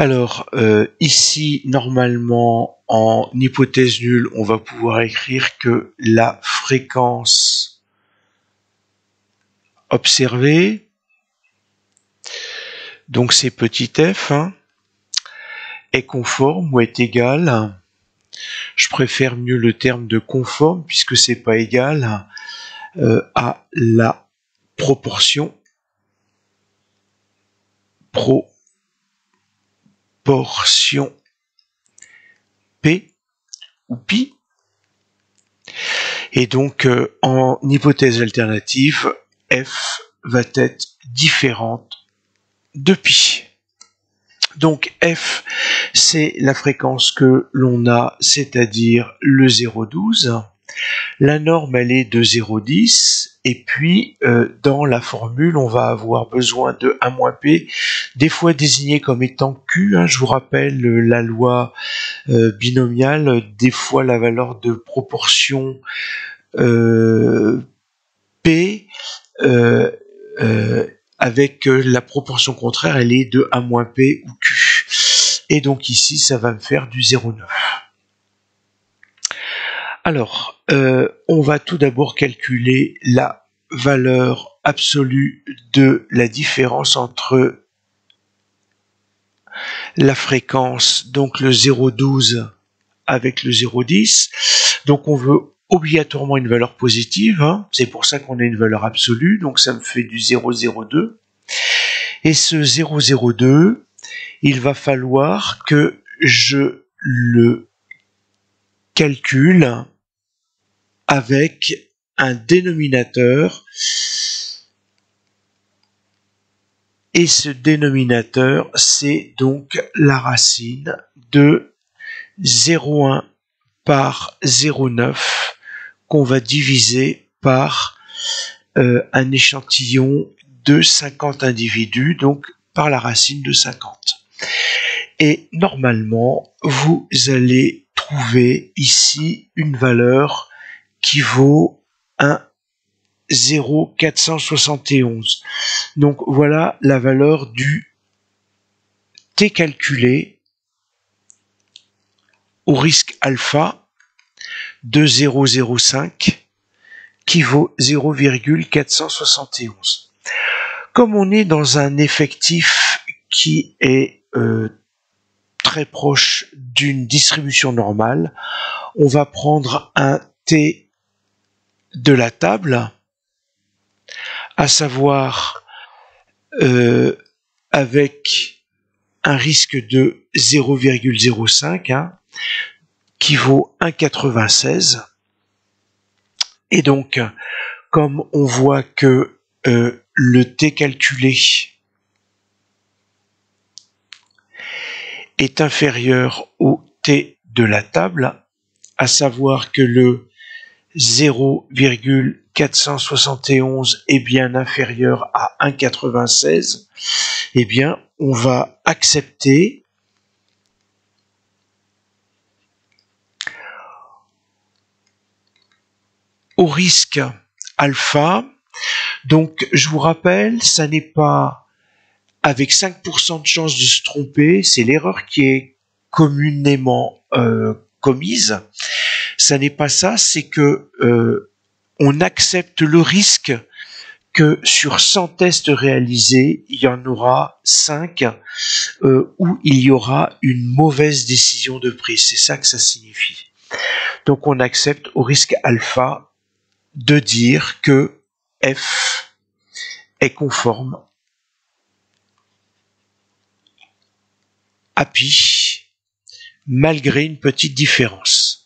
Alors, ici, normalement, en hypothèse nulle, on va pouvoir écrire que la fréquence observée, donc c'est petit f, hein, est conforme ou est égale. Je préfère mieux le terme de conforme puisque c'est pas égal à la proportion P ou pi. Et donc, en hypothèse alternative, f va être différente de pi. Donc f, c'est la fréquence que l'on a, c'est-à-dire le 0,12. La norme, elle est de 0,10. Et puis, dans la formule, on va avoir besoin de 1-p, des fois désigné comme étant q. Hein, je vous rappelle la loi binomiale, des fois la valeur de proportion p avec la proportion contraire, elle est de 1-p ou q. Et donc ici, ça va me faire du 0,9. Alors, on va tout d'abord calculer la valeur absolue de la différence entre la fréquence, donc le 0,12 avec le 0,10. Donc on veut obligatoirement une valeur positive, hein. C'est pour ça qu'on a une valeur absolue, donc ça me fait du 0,02. Et ce 0,02, il va falloir que je le calcule avec un dénominateur, et ce dénominateur, c'est donc la racine de 0,1 par 0,9 qu'on va diviser par un échantillon de 50 individus, donc par la racine de 50. Et normalement, vous allez trouver ici une valeur qui vaut un 0,471. Donc voilà la valeur du t calculé au risque alpha de 0,05 qui vaut 0,471. Comme on est dans un effectif qui est très proche d'une distribution normale, on va prendre un t de la table, à savoir avec un risque de 0,05, hein, qui vaut 1,96. Et donc, comme on voit que le t calculé est inférieur au t de la table, à savoir que le 0,471 est bien inférieur à 1,96, eh bien, on va accepter au risque alpha. Donc, je vous rappelle, ça n'est pas avec 5% de chance de se tromper, c'est l'erreur qui est communément commise. Ça n'est pas ça, c'est que on accepte le risque que sur 100 tests réalisés, il y en aura 5 où il y aura une mauvaise décision de prise. C'est ça que ça signifie. Donc on accepte au risque alpha de dire que f est conforme à pi malgré une petite différence.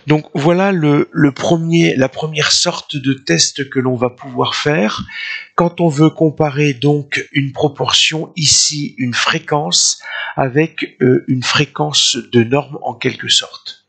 Donc voilà la première sorte de test que l'on va pouvoir faire quand on veut comparer donc une proportion, ici une fréquence, avec une fréquence de norme en quelque sorte.